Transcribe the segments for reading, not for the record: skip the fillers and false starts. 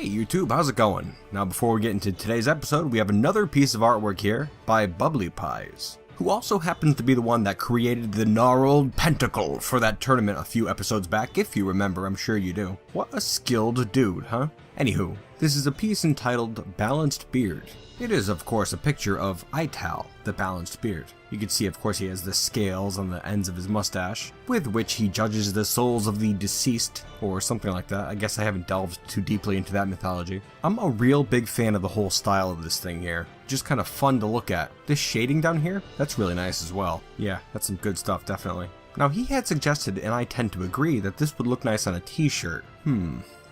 Hey YouTube, how's it going? Now before we get into today's episode, we have another piece of artwork here by Bubbly Pies, who also happens to be the one that created the gnarled pentacle for that tournament a few episodes back, if you remember. I'm sure you do. What a skilled dude, huh? Anywho, this is a piece entitled Balanced Beard. It is, of course, a picture of Ital, the balanced beard. You can see, of course, he has the scales on the ends of his mustache, with which he judges the souls of the deceased, or something like that. I guess I haven't delved too deeply into that mythology. I'm a real big fan of the whole style of this thing here. Just kind of fun to look at. This shading down here, that's really nice as well. Yeah, that's some good stuff, definitely. Now, he had suggested, and I tend to agree, that this would look nice on a t-shirt.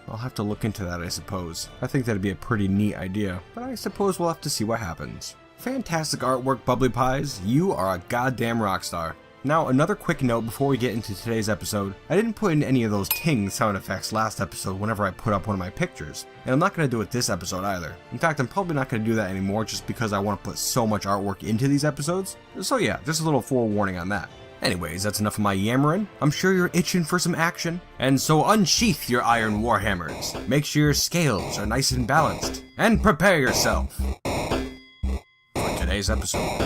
I'll have to look into that, I suppose. I think that'd be a pretty neat idea, but I suppose we'll have to see what happens. Fantastic artwork, Bubbly Pies. You are a goddamn rock star. Now, another quick note before we get into today's episode. I didn't put in any of those ting sound effects last episode whenever I put up one of my pictures, and I'm not going to do it this episode either. In fact, I'm probably not going to do that anymore just because I want to put so much artwork into these episodes. So yeah, just a little forewarning on that. Anyways, that's enough of my yammering. I'm sure you're itching for some action. And so unsheath your iron warhammers. Make sure your scales are nice and balanced. And prepare yourself for today's episode.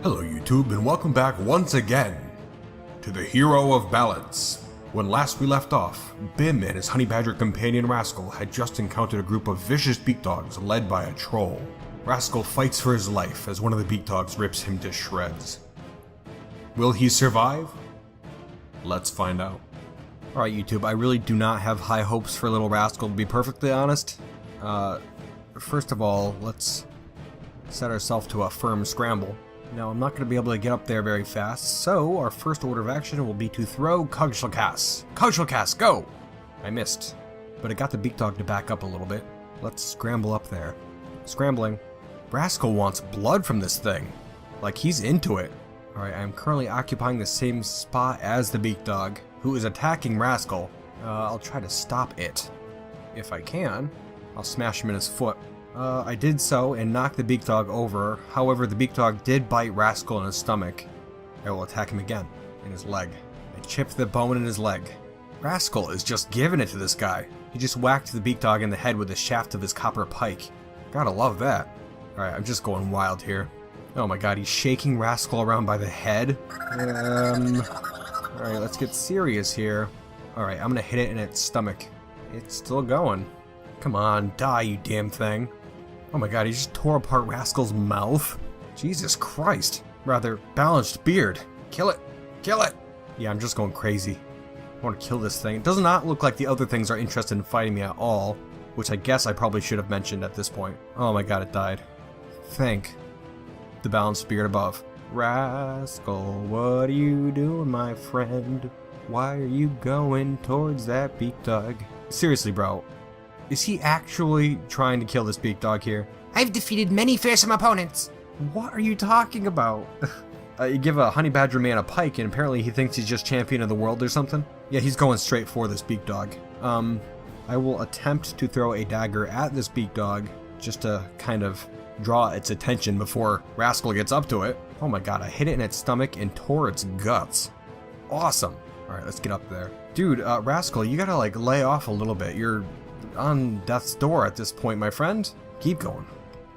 Hello YouTube, and welcome back once again to the Hero of Balance. When last we left off, Bim and his honey badger companion Rascal had just encountered a group of vicious beak dogs led by a troll. Rascal fights for his life as one of the beak dogs rips him to shreds. Will he survive? Let's find out. Alright YouTube, I really do not have high hopes for little Rascal, to be perfectly honest. First of all, let's set ourselves to a firm scramble. Now, I'm not going to be able to get up there very fast, so our first order of action will be to throw Kruggsmash. Kruggsmash, go! I missed, but it got the beak dog to back up a little bit. Let's scramble up there. Scrambling. Rascal wants blood from this thing. Like, he's into it. Alright, I'm currently occupying the same spot as the beak dog, who is attacking Rascal. I'll try to stop it. If I can, I'll smash him in his foot. I did so and knocked the beak dog over. However, the beak dog did bite Rascal in his stomach. I will attack him again, in his leg. I chipped the bone in his leg. Rascal is just giving it to this guy. He just whacked the beak dog in the head with the shaft of his copper pike. Gotta love that. Alright, I'm just going wild here. Oh my god, he's shaking Rascal around by the head. Alright, let's get serious here. Alright, I'm gonna hit it in its stomach. It's still going. Come on, die, you damn thing. Oh my god, he just tore apart Rascal's mouth. Jesus Christ. Rather, balanced beard. Kill it. Kill it. Yeah, I'm just going crazy. I want to kill this thing. It does not look like the other things are interested in fighting me at all, which I guess I probably should have mentioned at this point. Oh my god, it died. Thank the balanced beard above. Rascal, what are you doing, my friend? Why are you going towards that beak dog? Seriously, bro. Is he actually trying to kill this beak dog here? I've defeated many fearsome opponents. What are you talking about? You give a honey badger man a pike and apparently he thinks he's just champion of the world or something? Yeah, he's going straight for this beak dog. I will attempt to throw a dagger at this beak dog just to kind of draw its attention before Rascal gets up to it. Oh my god, I hit it in its stomach and tore its guts. Awesome. Alright, let's get up there. Dude, Rascal, you gotta like lay off a little bit. You're on death's door at this point, my friend. Keep going.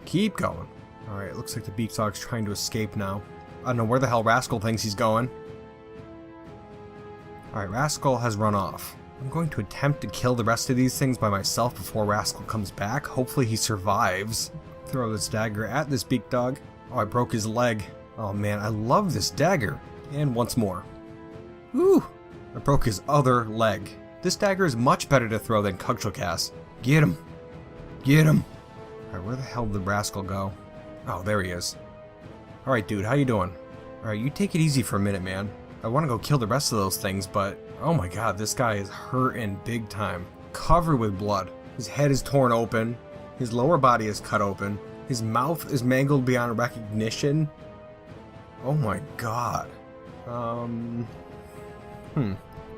Keep going. Alright, looks like the beak dog's trying to escape now. I don't know where the hell Rascal thinks he's going. Alright, Rascal has run off. I'm going to attempt to kill the rest of these things by myself before Rascal comes back. Hopefully he survives. Throw this dagger at this beak dog. Oh, I broke his leg. Oh man, I love this dagger. And once more. Whew! I broke his other leg. This dagger is much better to throw than Kruggsmash. Get him! Get him! Alright, where the hell did the Rascal go? Oh, there he is. Alright, dude, how you doing? Alright, you take it easy for a minute, man. I want to go kill the rest of those things, but oh my god, this guy is hurting big time. covered with blood. His head is torn open. His lower body is cut open. His mouth is mangled beyond recognition. Oh my god. How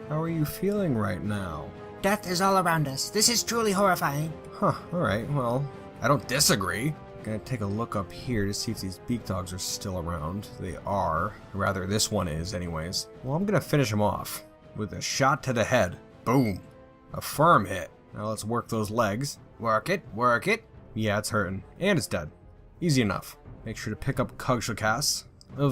are you feeling right now? Death is all around us. This is truly horrifying. Huh, alright, well, I don't disagree. Gonna take a look up here to see if these beak dogs are still around. They are. Rather, this one is anyways. Well, I'm gonna finish him off with a shot to the head. Boom. A firm hit. Now let's work those legs. Work it, work it. Yeah, it's hurting. And it's dead. Easy enough. Make sure to pick up Kruggsmash.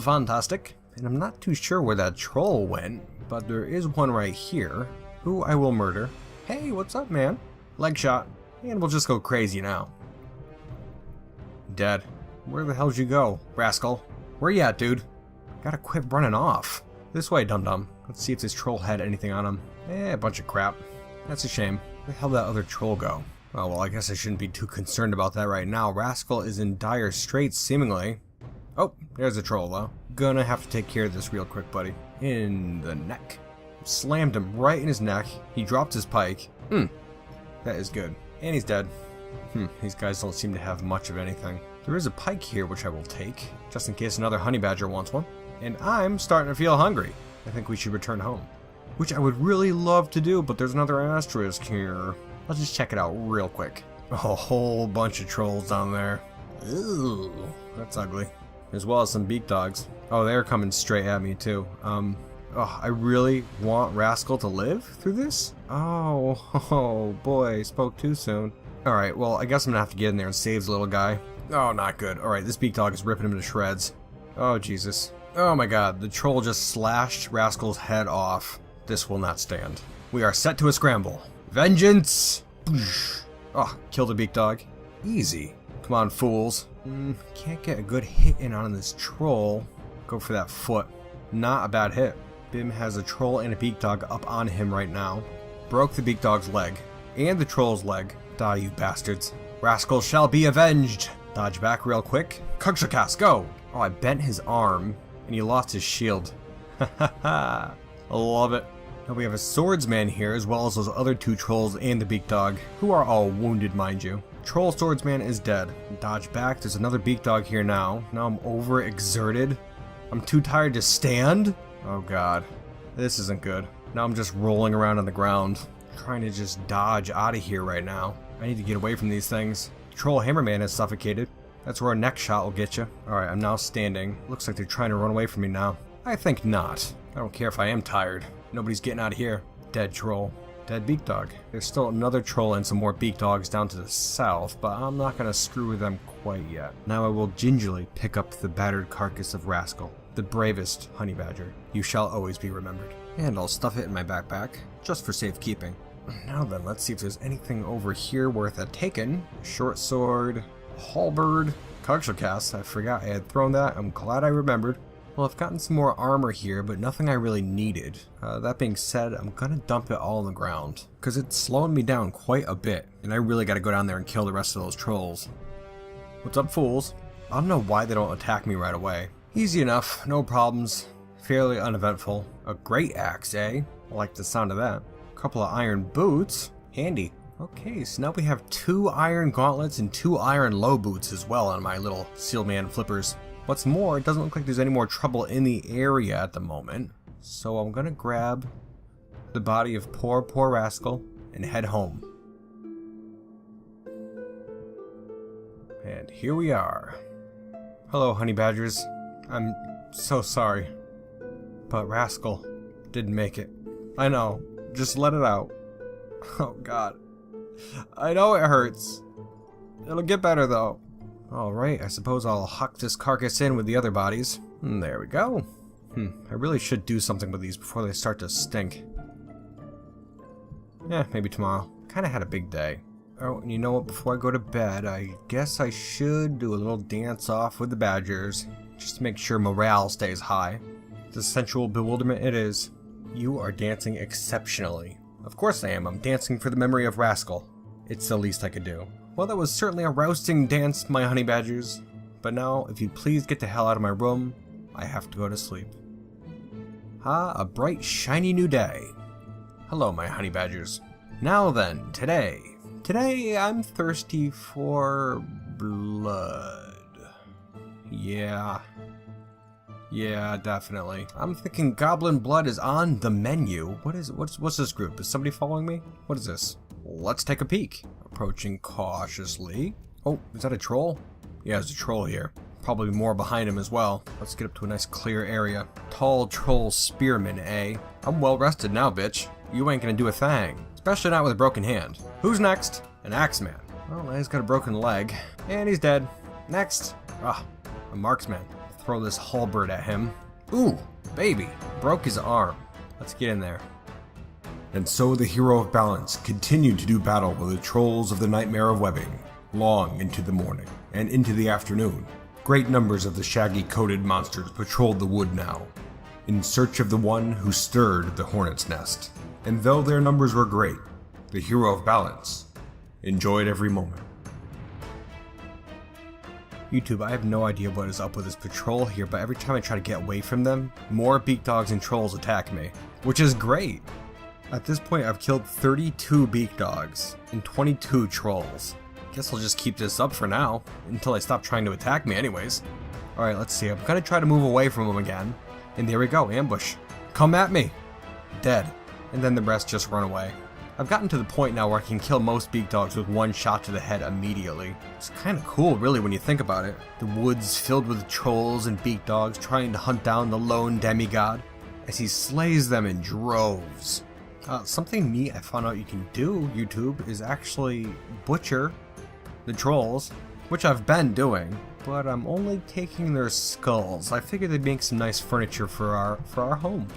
Fantastic. And I'm not too sure where that troll went, but there is one right here, who I will murder. Hey, what's up, man? Leg shot. And we'll just go crazy now. Dead. Where the hell'd you go, rascal? Where you at, dude? Gotta quit running off. This way, dum-dum. Let's see if this troll had anything on him. A bunch of crap. That's a shame. Where the hell did that other troll go? Oh, well, I guess I shouldn't be too concerned about that right now. Rascal is in dire straits, seemingly. Oh, there's a troll, though. Gonna have to take care of this real quick, buddy. In the neck. Slammed him right in his neck. He dropped his pike. That is good. And he's dead. These guys don't seem to have much of anything. There is a pike here, which I will take, just in case another honey badger wants one. And I'm starting to feel hungry. I think we should return home. Which I would really love to do, but there's another asterisk here. Let's just check it out real quick. A whole bunch of trolls down there. Ooh, that's ugly. As well as some beak dogs. Oh, they're coming straight at me too. I really want Rascal to live through this? Oh boy, spoke too soon. Alright, well, I guess I'm gonna have to get in there and save the little guy. Oh, not good. Alright, this beak dog is ripping him to shreds. Oh, Jesus. Oh my god, the troll just slashed Rascal's head off. This will not stand. We are set to a scramble. Vengeance! Oh, kill the beak dog. Easy. Come on, fools. Can't get a good hit in on this troll. Go for that foot. Not a bad hit. Bim has a troll and a beak dog up on him right now. Broke the beak dog's leg. And the troll's leg. Die, you bastards. Rascal shall be avenged. Dodge back real quick. Kruggsmash, go! Oh, I bent his arm, and he lost his shield. Ha ha ha. I love it. Now we have a swordsman here, as well as those other two trolls and the beak dog, who are all wounded, mind you. Troll swordsman is dead. Dodge back. There's another beak dog here now. Now I'm overexerted. I'm too tired to stand. Oh god. This isn't good. Now I'm just rolling around on the ground, trying to just dodge out of here right now. I need to get away from these things. Troll Hammerman has suffocated. That's where a neck shot will get you. Alright, I'm now standing. Looks like they're trying to run away from me now. I think not. I don't care if I am tired. Nobody's getting out of here. Dead troll. Dead beak dog. There's still another troll and some more beak dogs down to the south, but I'm not going to screw with them quite yet. Now I will gingerly pick up the battered carcass of Rascal, the bravest honey badger. You shall always be remembered. And I'll stuff it in my backpack, just for safekeeping. Now then, let's see if there's anything over here worth a taken. Short sword, halberd, Kruggsmash. I forgot I had thrown that. I'm glad I remembered. Well, I've gotten some more armor here, but nothing I really needed. That being said, I'm gonna dump it all on the ground, because it's slowing me down quite a bit, and I really gotta go down there and kill the rest of those trolls. What's up, fools? I don't know why they don't attack me right away. Easy enough, no problems, fairly uneventful. A great axe, eh? I like the sound of that. A couple of iron boots, handy. Okay, so now we have 2 iron gauntlets and 2 iron low boots as well on my little Sealman flippers. What's more, it doesn't look like there's any more trouble in the area at the moment. So I'm gonna grab the body of poor Rascal and head home. And here we are. Hello, honey badgers. I'm so sorry. But Rascal didn't make it. I know. Just let it out. Oh god. I know it hurts. It'll get better though. Alright, I suppose I'll huck this carcass in with the other bodies. There we go. I really should do something with these before they start to stink. Maybe tomorrow. Kinda had a big day. Oh, and you know what? Before I go to bed, I guess I should do a little dance off with the badgers, just to make sure morale stays high. The sensual bewilderment it is. You are dancing exceptionally. Of course I am. I'm dancing for the memory of Rascal. It's the least I could do. Well, that was certainly a rousting dance, my honey badgers. But now, if you'd please get the hell out of my room, I have to go to sleep. A bright, shiny new day. Hello, my honey badgers. Now then, Today I'm thirsty for blood. Yeah, definitely. I'm thinking goblin blood is on the menu. What's this group? Is somebody following me? What is this? Let's take a peek. Approaching cautiously. Oh, is that a troll? Yeah, there's a troll here. Probably more behind him as well. Let's get up to a nice clear area. Tall troll spearman, eh? I'm well rested now, bitch. You ain't gonna do a thing. Especially not with a broken hand. Who's next? An axeman. Well, he's got a broken leg. And he's dead. Next. A marksman. Throw this halberd at him. Ooh, baby. Broke his arm. Let's get in there. And so the hero of balance continued to do battle with the trolls of the nightmare of webbing, long into the morning, and into the afternoon. Great numbers of the shaggy-coated monsters patrolled the wood now, in search of the one who stirred the hornet's nest. And though their numbers were great, the hero of balance enjoyed every moment. YouTube, I have no idea what is up with this patrol here, but every time I try to get away from them, more beak dogs and trolls attack me, which is great. At this point, I've killed 32 beak dogs and 22 trolls. Guess I'll just keep this up for now, until they stop trying to attack me anyways. Alright, let's see. I'm gonna try to move away from them again. And there we go, ambush. Come at me! Dead. And then the rest just run away. I've gotten to the point now where I can kill most beak dogs with one shot to the head immediately. It's kind of cool, really, when you think about it. The woods filled with trolls and beak dogs trying to hunt down the lone demigod as he slays them in droves. Something neat I found out you can do, YouTube, is actually butcher the trolls, which I've been doing, but I'm only taking their skulls. I figured they'd make some nice furniture for our home.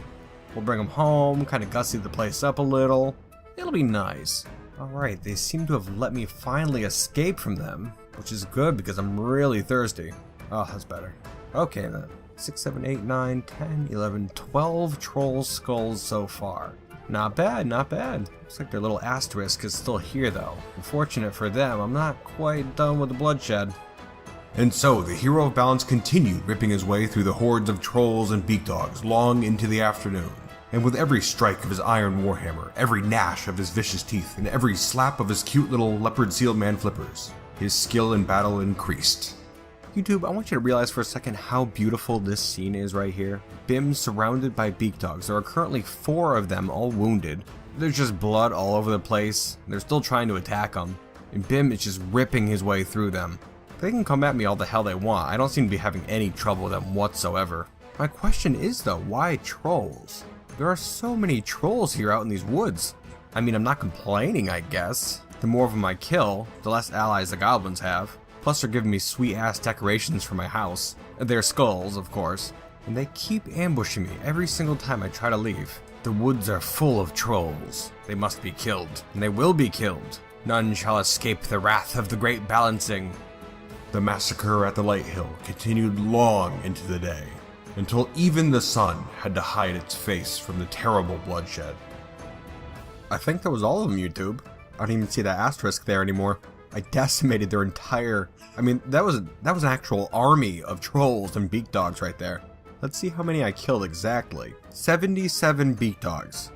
We'll bring them home, kind of gussy the place up a little. It'll be nice. Alright, they seem to have let me finally escape from them, which is good because I'm really thirsty. Oh, that's better. Okay then. 6, 7, 8, 9, 10, 11, 12 troll skulls so far. Not bad, not bad. Looks like their little asterisk is still here though. Unfortunate for them, I'm not quite done with the bloodshed. And so, the hero of balance continued ripping his way through the hordes of trolls and beak dogs long into the afternoon. And with every strike of his iron warhammer, every gnash of his vicious teeth, and every slap of his cute little leopard seal man flippers, his skill in battle increased. YouTube, I want you to realize for a second how beautiful this scene is right here. Bim surrounded by beak dogs. There are currently 4 of them, all wounded. There's just blood all over the place. They're still trying to attack him. And Bim is just ripping his way through them. They can come at me all the hell they want. I don't seem to be having any trouble with them whatsoever. My question is though, why trolls? There are so many trolls here out in these woods. I mean, I'm not complaining, I guess. The more of them I kill, the less allies the goblins have. Plus they're giving me sweet ass decorations for my house. Their skulls, of course. And they keep ambushing me every single time I try to leave. The woods are full of trolls. They must be killed, and they will be killed. None shall escape the wrath of the great balancing. The massacre at the Light Hill continued long into the day, until even the sun had to hide its face from the terrible bloodshed. I think that was all of them, YouTube. I don't even see that asterisk there anymore. I decimated their entire... I mean, that was an actual army of trolls and beak dogs right there. Let's see how many I killed exactly. 77 beak dogs.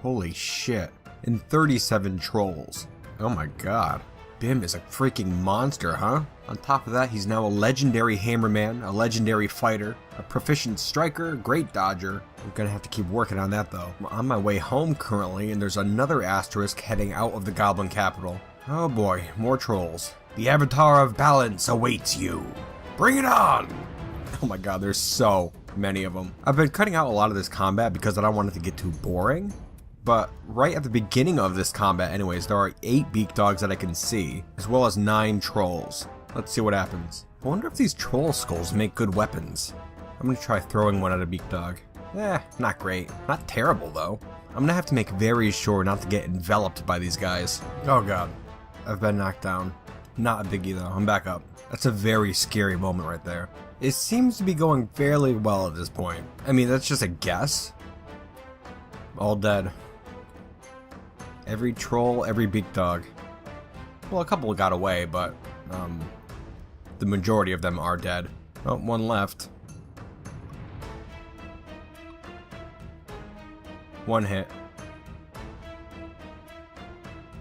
Holy shit. And 37 trolls. Oh my god. Bim is a freaking monster, huh? On top of that, he's now a legendary hammerman, a legendary fighter, a proficient striker, great dodger. I'm gonna have to keep working on that though. I'm on my way home currently, and there's another asterisk heading out of the goblin capital. Oh boy, more trolls. The avatar of balance awaits you. Bring it on! Oh my god, there's so many of them. I've been cutting out a lot of this combat because I don't want it to get too boring. But right at the beginning of this combat anyways, there are 8 beak dogs that I can see, as well as 9 trolls. Let's see what happens. I wonder if these troll skulls make good weapons. I'm gonna try throwing one at a beak dog. Not great. Not terrible though. I'm gonna have to make very sure not to get enveloped by these guys. Oh god. I've been knocked down. Not a biggie though, I'm back up. That's a very scary moment right there. It seems to be going fairly well at this point. I mean, that's just a guess. All dead. Every troll, every beak dog. Well, a couple got away, but the majority of them are dead. Oh, one left. One hit.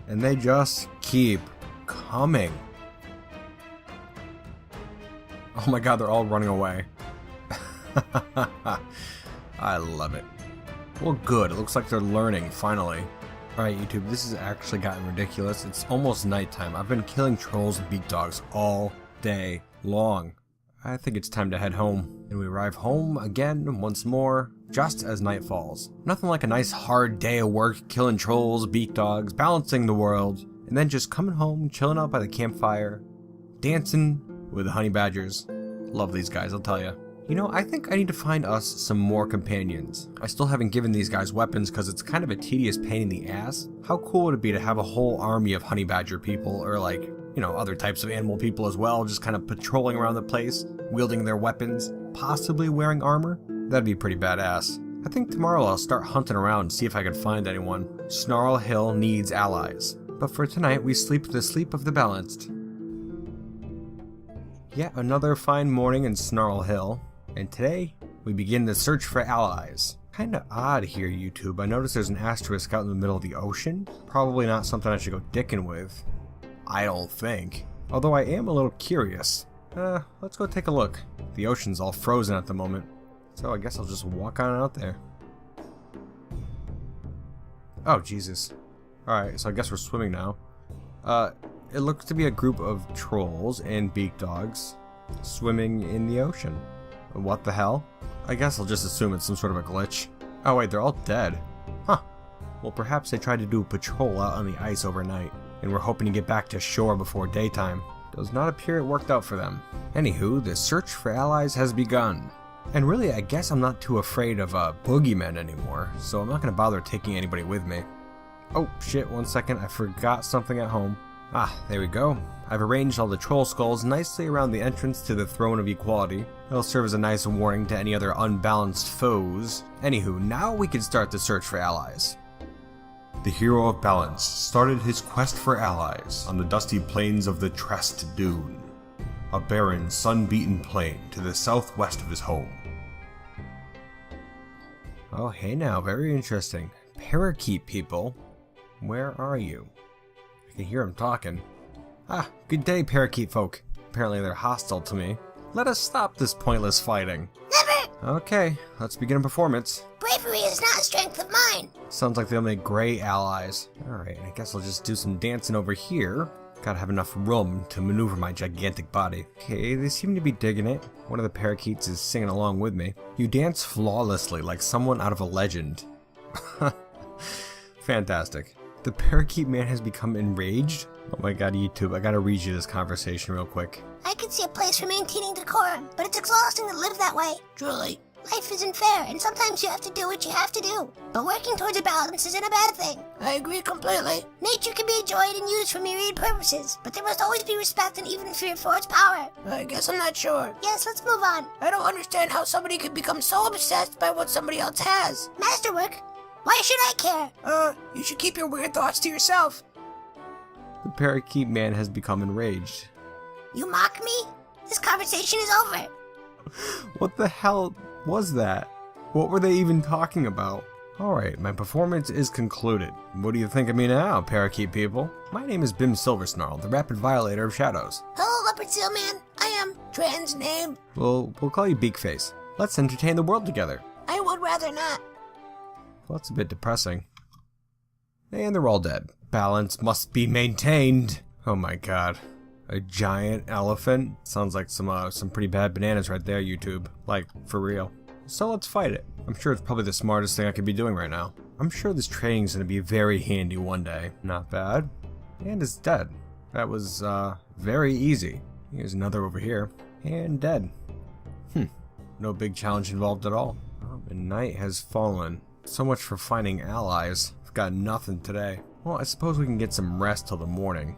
And they just keep coming. Oh my god, they're all running away. I love it. Well, good. It looks like they're learning, finally. Alright, YouTube, this has actually gotten ridiculous. It's almost nighttime. I've been killing trolls and beak dogs all day long. I think it's time to head home. And we arrive home again, once more, just as night falls. Nothing like a nice hard day of work, killing trolls, beak dogs, balancing the world, and then just coming home, chilling out by the campfire, dancing with the honey badgers. Love these guys, I'll tell you. You know, I think I need to find us some more companions. I still haven't given these guys weapons because it's kind of a tedious pain in the ass. How cool would it be to have a whole army of honey badger people, or like, you know, other types of animal people as well, just kind of patrolling around the place, wielding their weapons, possibly wearing armor? That'd be pretty badass. I think tomorrow I'll start hunting around and see if I can find anyone. Snarl Hill needs allies. But for tonight, we sleep the sleep of the balanced. Yet another fine morning in Snarl Hill. And today, we begin the search for allies. Kinda odd here, YouTube. I noticed there's an asterisk out in the middle of the ocean. Probably not something I should go dicking with. I don't think. Although I am a little curious. Let's go take a look. The ocean's all frozen at the moment. So I guess I'll just walk on out there. Oh, Jesus. Alright, so I guess we're swimming now. It looks to be a group of trolls and beak dogs swimming in the ocean. What the hell? I guess I'll just assume it's some sort of a glitch. Oh wait, they're all dead. Huh. Well, perhaps they tried to do a patrol out on the ice overnight, and we're hoping to get back to shore before daytime. Does not appear it worked out for them. Anywho, the search for allies has begun. And really, I guess I'm not too afraid of boogeymen anymore, so I'm not going to bother taking anybody with me. Oh shit, 1 second, I forgot something at home. Ah, there we go. I've arranged all the troll skulls nicely around the entrance to the Throne of Equality. It'll serve as a nice warning to any other unbalanced foes. Anywho, now we can start the search for allies. The hero of balance started his quest for allies on the dusty plains of the Trest Dune, a barren, sun-beaten plain to the southwest of his home. Oh, hey now, very interesting. Parakeet people, where are you? I can hear them talking. Ah, good day, parakeet folk. Apparently they're hostile to me. Let us stop this pointless fighting. Never! Okay, let's begin a performance. Bravery is not a strength of mine. Sounds like they'll make great allies. Alright, I guess I'll just do some dancing over here. Gotta have enough room to maneuver my gigantic body. Okay, they seem to be digging it. One of the parakeets is singing along with me. You dance flawlessly like someone out of a legend. Fantastic. The parakeet man has become enraged. Oh my god, YouTube, I gotta read you this conversation real quick. I can see a place for maintaining decorum, but it's exhausting to live that way. Truly. Life isn't fair, and sometimes you have to do what you have to do. But working towards a balance isn't a bad thing. I agree completely. Nature can be enjoyed and used for myriad purposes, but there must always be respect and even fear for its power. I guess I'm not sure. Yes, let's move on. I don't understand how somebody could become so obsessed by what somebody else has. Masterwork? Why should I care? You should keep your weird thoughts to yourself. The parakeet man has become enraged. You mock me? This conversation is over. What the hell was that? What were they even talking about? Alright, my performance is concluded. What do you think of me now, parakeet people? My name is Bim Silversnarl, the rapid violator of shadows. Hello, Leopard Seal Man. I am trans name. We'll call you Beakface. Let's entertain the world together. I would rather not. Well, that's a bit depressing. And they're all dead. Balance must be maintained. Oh my god. A giant elephant? Sounds like some pretty bad bananas right there, YouTube. Like, for real. So let's fight it. I'm sure it's probably the smartest thing I could be doing right now. I'm sure this training's gonna be very handy one day. Not bad. And it's dead. That was, very easy. Here's another over here. And dead. No big challenge involved at all. And night has fallen. So much for finding allies. I've got nothing today. Well, I suppose we can get some rest till the morning.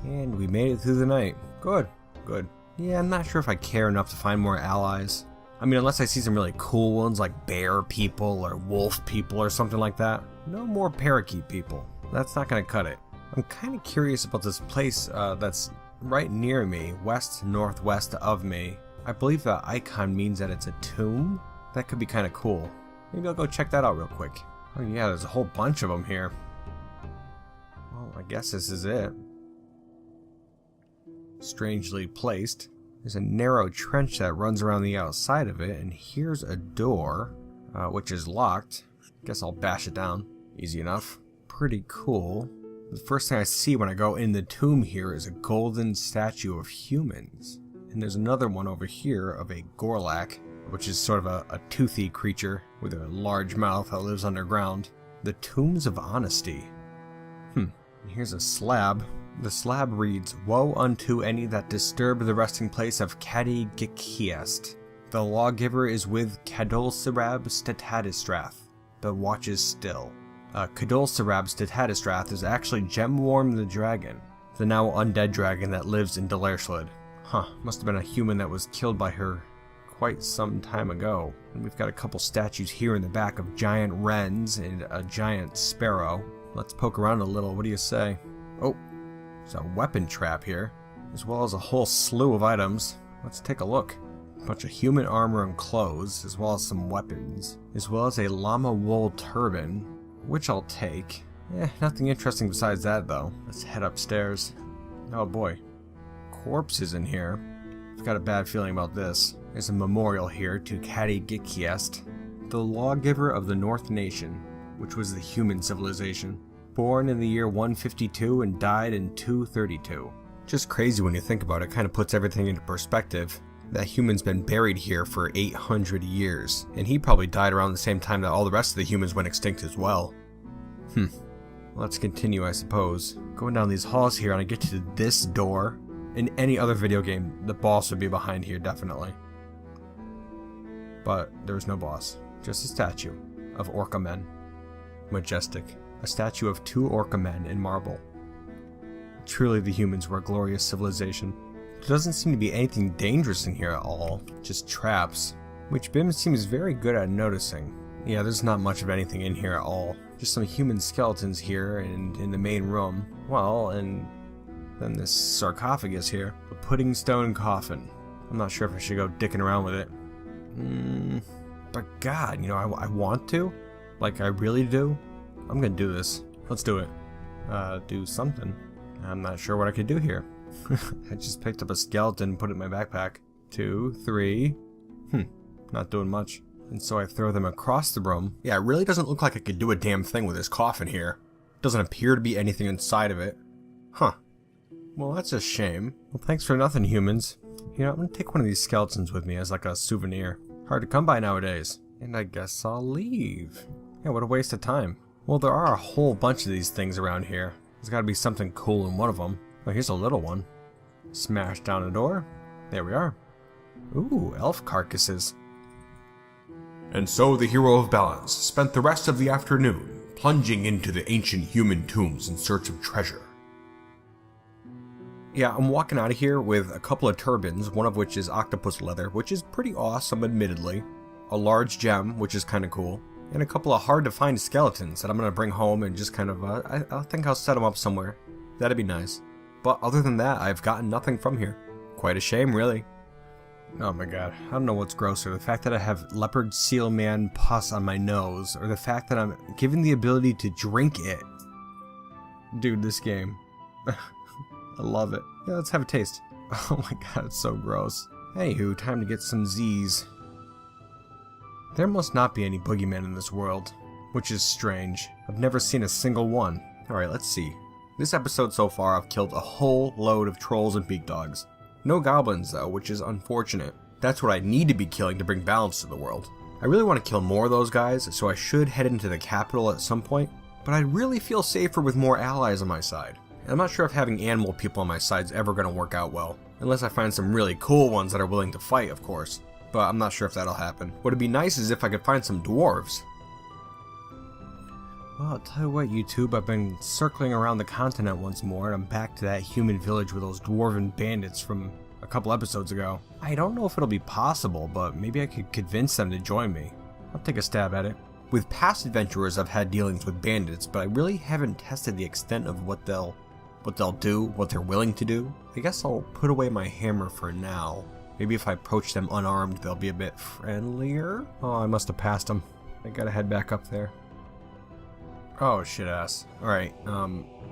And we made it through the night. Good, good. Yeah, I'm not sure if I care enough to find more allies. I mean, unless I see some really cool ones like bear people or wolf people or something like that. No more parakeet people. That's not gonna cut it. I'm kind of curious about this place that's right near me, west-northwest of me. I believe the icon means that it's a tomb. That could be kind of cool. Maybe I'll go check that out real quick. Oh yeah, there's a whole bunch of them here. Well, I guess this is it. Strangely placed. There's a narrow trench that runs around the outside of it, and here's a door, which is locked. Guess I'll bash it down. Easy enough. Pretty cool. The first thing I see when I go in the tomb here is a golden statue of humans. And there's another one over here of a Gorlak, which is sort of a toothy creature with a large mouth that lives underground. The Tombs of Honesty. And here's a slab. The slab reads, "Woe unto any that disturb the resting place of Cadi Gikiest. The lawgiver is with Cadolserab Statadistrath, but watches still." Cadolserab Statadistrath is actually Gemworm the dragon, the now undead dragon that lives in Delerslid. Must have been a human that was killed by her quite some time ago. And we've got a couple statues here in the back of giant wrens and a giant sparrow. Let's poke around a little, what do you say? Oh, there's a weapon trap here, as well as a whole slew of items. Let's take a look. A bunch of human armor and clothes, as well as some weapons, as well as a llama wool turban, which I'll take. Nothing interesting besides that though. Let's head upstairs. Oh boy. Corpses in here. I've got a bad feeling about this. There's a memorial here to Cadi Gikiest, the lawgiver of the North Nation, which was the human civilization. Born in the year 152 and died in 232. Just crazy when you think about it. Kind of puts everything into perspective. That human's been buried here for 800 years, and he probably died around the same time that all the rest of the humans went extinct as well. Let's continue, I suppose. Going down these halls here, and I get to this door. In any other video game, the boss would be behind here, definitely. But there's no boss. Just a statue of Orca men. Majestic. A statue of 2 Orca men in marble. Truly the humans were a glorious civilization. There doesn't seem to be anything dangerous in here at all. Just traps. Which Bim seems very good at noticing. Yeah, there's not much of anything in here at all. Just some human skeletons here and in the main room. Well, and then this sarcophagus here. A pudding stone coffin. I'm not sure if I should go dicking around with it. But God, I want to. Like, I really do. I'm gonna do this. Let's do it. Do something. I'm not sure what I could do here. I just picked up a skeleton and put it in my backpack. 2, 3. Not doing much. And so I throw them across the room. Yeah, it really doesn't look like I could do a damn thing with this coffin here. Doesn't appear to be anything inside of it. Well, that's a shame. Well, thanks for nothing, humans. I'm gonna take one of these skeletons with me as like a souvenir. Hard to come by nowadays. And I guess I'll leave. Yeah, what a waste of time. Well, there are a whole bunch of these things around here. There's gotta be something cool in one of them. Oh, here's a little one. Smash down a door. There we are. Ooh, elf carcasses. And so the hero of balance spent the rest of the afternoon plunging into the ancient human tombs in search of treasure. Yeah, I'm walking out of here with a couple of turbans, one of which is octopus leather, which is pretty awesome, admittedly. A large gem, which is kind of cool. And a couple of hard-to-find skeletons that I'm going to bring home and just kind of, I think I'll set them up somewhere. That'd be nice. But other than that, I've gotten nothing from here. Quite a shame, really. Oh my god, I don't know what's grosser, the fact that I have leopard seal man pus on my nose, or the fact that I'm given the ability to drink it. Dude, this game. I love it. Yeah, let's have a taste. Oh my god, it's so gross. Anywho, time to get some Z's. There must not be any boogeymen in this world, which is strange. I've never seen a single one. Alright, let's see. This episode so far, I've killed a whole load of trolls and beak dogs. No goblins though, which is unfortunate. That's what I need to be killing to bring balance to the world. I really want to kill more of those guys, so I should head into the capital at some point, but I'd really feel safer with more allies on my side. And I'm not sure if having animal people on my side is ever going to work out well, unless I find some really cool ones that are willing to fight, of course. But I'm not sure if that'll happen. What'd be nice is if I could find some dwarves. Well, I'll tell you what, YouTube, I've been circling around the continent once more, and I'm back to that human village with those dwarven bandits from a couple episodes ago. I don't know if it'll be possible, but maybe I could convince them to join me. I'll take a stab at it. With past adventurers, I've had dealings with bandits, but I really haven't tested the extent of what they'll do, what they're willing to do. I guess I'll put away my hammer for now. Maybe if I approach them unarmed, they'll be a bit friendlier. Oh, I must have passed them. I gotta head back up there. Oh, shit ass. Alright,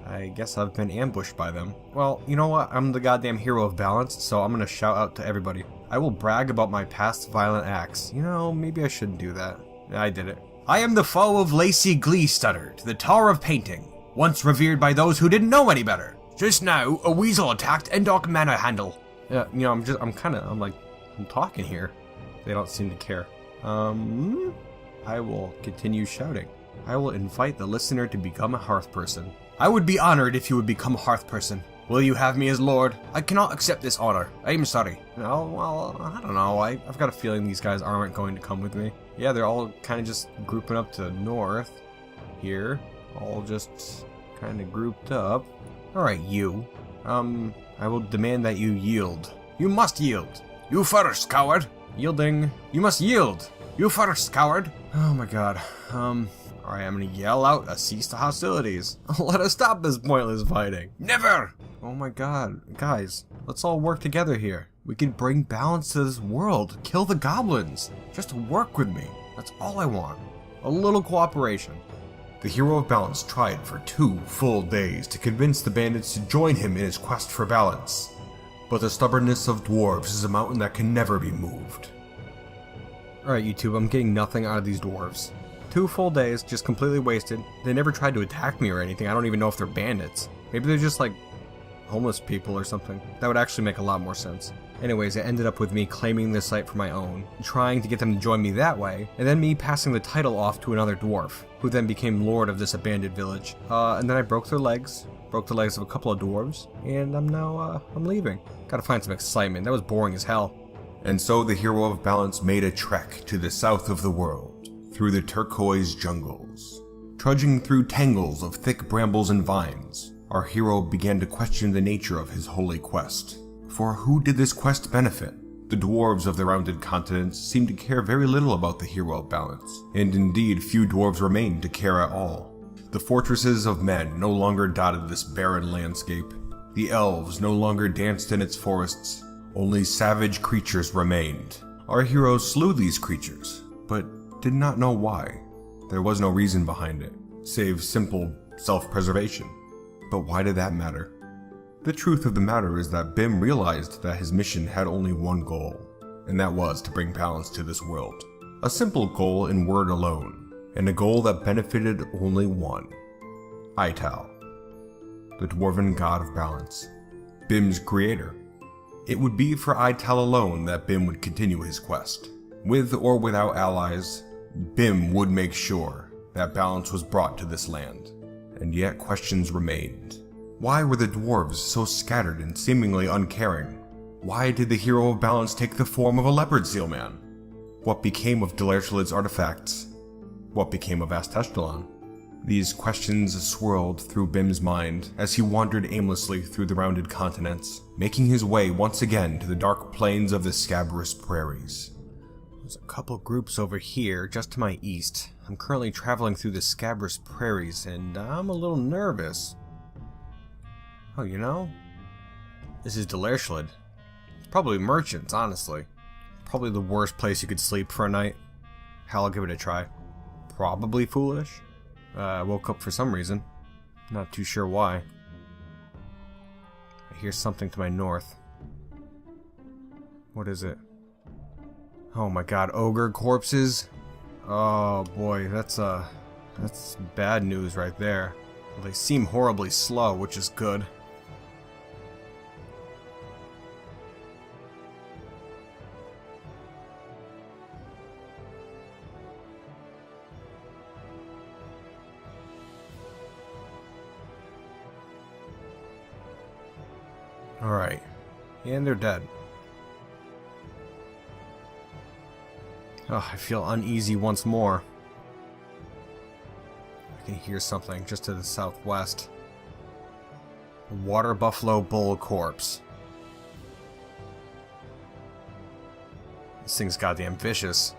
I guess I've been ambushed by them. Well, you know what? I'm the goddamn hero of balance, so I'm gonna shout out to everybody. I will brag about my past violent acts. You know, maybe I shouldn't do that. I did it. I am the foe of Lacey Glee Stuttered, the Tower of Painting, once revered by those who didn't know any better. Just now, a weasel attacked Endok Manor Handle. Yeah, you know, I'm talking here. They don't seem to care. I will continue shouting. I will invite the listener to become a hearth person. I would be honored if you would become a hearth person. Will you have me as lord? I cannot accept this honor. I am sorry. No, well, I don't know. I've got a feeling these guys aren't going to come with me. Yeah, they're all kind of just grouping up to the north. Here. All just kind of grouped up. Alright, you. I will demand that you yield. You must yield. You first, coward. Yielding. You must yield. You first, coward. Oh my god. Alright, I'm gonna yell out a cease to hostilities. Let us stop this pointless fighting. Never! Oh my god. Guys, let's all work together here. We can bring balance to this world. Kill the goblins. Just work with me. That's all I want. A little cooperation. The hero of balance tried for 2 full days to convince the bandits to join him in his quest for balance. But the stubbornness of dwarves is a mountain that can never be moved. Alright, YouTube, I'm getting nothing out of these dwarves. 2 full days, just completely wasted. They never tried to attack me or anything. I don't even know if they're bandits. Maybe they're just like homeless people or something. That would actually make a lot more sense. Anyways, it ended up with me claiming the site for my own, trying to get them to join me that way, and then me passing the title off to another dwarf, who then became lord of this abandoned village. And then I broke their legs, broke the legs of a couple of dwarves, and I'm leaving. Gotta find some excitement. That was boring as hell. And so the hero of balance made a trek to the south of the world, through the turquoise jungles. Trudging through tangles of thick brambles and vines, our hero began to question the nature of his holy quest. For who did this quest benefit? The dwarves of the rounded continents seemed to care very little about the hero of balance, and indeed few dwarves remained to care at all. The fortresses of men no longer dotted this barren landscape. The elves no longer danced in its forests. Only savage creatures remained. Our hero slew these creatures, but did not know why. There was no reason behind it, save simple self-preservation. But why did that matter? The truth of the matter is that Bim realized that his mission had only one goal, and that was to bring balance to this world. A simple goal in word alone, and a goal that benefited only one. Ital, the dwarven god of balance, Bim's creator. It would be for Ital alone that Bim would continue his quest. With or without allies, Bim would make sure that balance was brought to this land. And yet questions remained. Why were the dwarves so scattered and seemingly uncaring? Why did the hero of balance take the form of a leopard seal man? What became of Delerchled's artifacts? What became of Asteshtalon? These questions swirled through Bim's mind as he wandered aimlessly through the rounded continents, making his way once again to the dark plains of the scabrous prairies. There's a couple groups over here, just to my east. I'm currently traveling through the scabrous prairies, and I'm a little nervous. Oh, you know? This is Delerchled. It's probably merchants, honestly. Probably the worst place you could sleep for a night. Hell, I'll give it a try. Probably foolish. I woke up for some reason. Not too sure why. I hear something to my north. What is it? Oh my god, ogre corpses? Oh boy, that's bad news right there. Well, they seem horribly slow, which is good. Alright. And they're dead. Oh, I feel uneasy once more. I can hear something just to the southwest. A water buffalo bull corpse. This thing's goddamn vicious.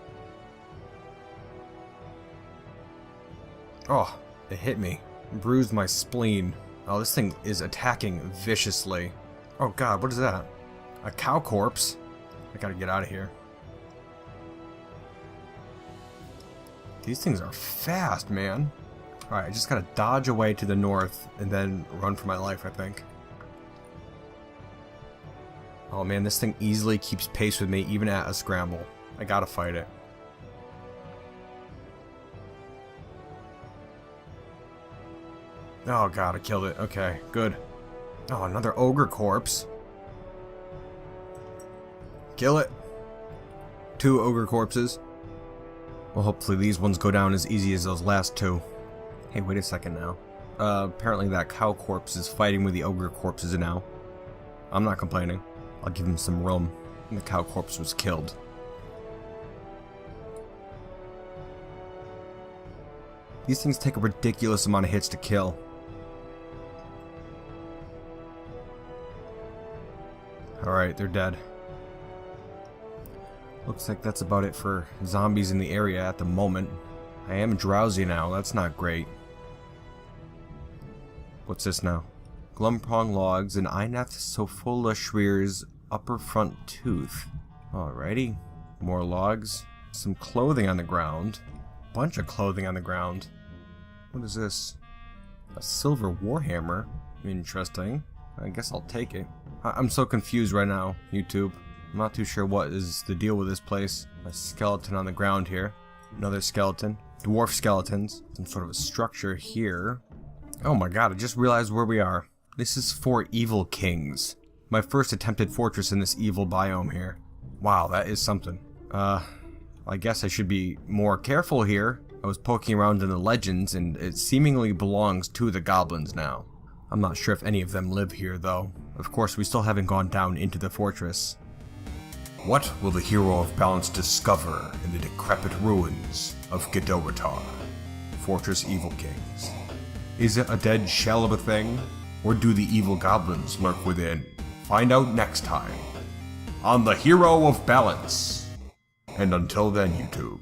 Oh, it hit me. Bruised my spleen. Oh, this thing is attacking viciously. Oh god, what is that? A cow corpse? I gotta get out of here. These things are fast, man. Alright, I just gotta dodge away to the north and then run for my life, I think. Oh man, this thing easily keeps pace with me even at a scramble. I gotta fight it. Oh god, I killed it. Okay, good. Oh, another ogre corpse. Kill it. 2 ogre corpses. Well, hopefully these ones go down as easy as those last 2. Hey, wait a second now. Apparently that cow corpse is fighting with the ogre corpses now. I'm not complaining. I'll give him some room. And the cow corpse was killed. These things take a ridiculous amount of hits to kill. Alright, they're dead. Looks like that's about it for zombies in the area at the moment. I am drowsy now, that's not great. What's this now? Glumprong logs and Eineth Sofola Shreer's upper front tooth. Alrighty. More logs. Some clothing on the ground. Bunch of clothing on the ground. What is this? A silver warhammer. Interesting. I guess I'll take it. I'm so confused right now, YouTube. I'm not too sure what is the deal with this place. A skeleton on the ground here. Another skeleton. Dwarf skeletons. Some sort of a structure here. Oh my god, I just realized where we are. This is for Evil Kings. My first attempted fortress in this evil biome here. Wow, that is something. I guess I should be more careful here. I was poking around in the legends and it seemingly belongs to the goblins now. I'm not sure if any of them live here though. Of course, we still haven't gone down into the fortress. What will the hero of balance discover in the decrepit ruins of Gedoratar, Fortress Evil Kings? Is it a dead shell of a thing, or do the evil goblins lurk within? Find out next time on the Hero of Balance. And until then, YouTube,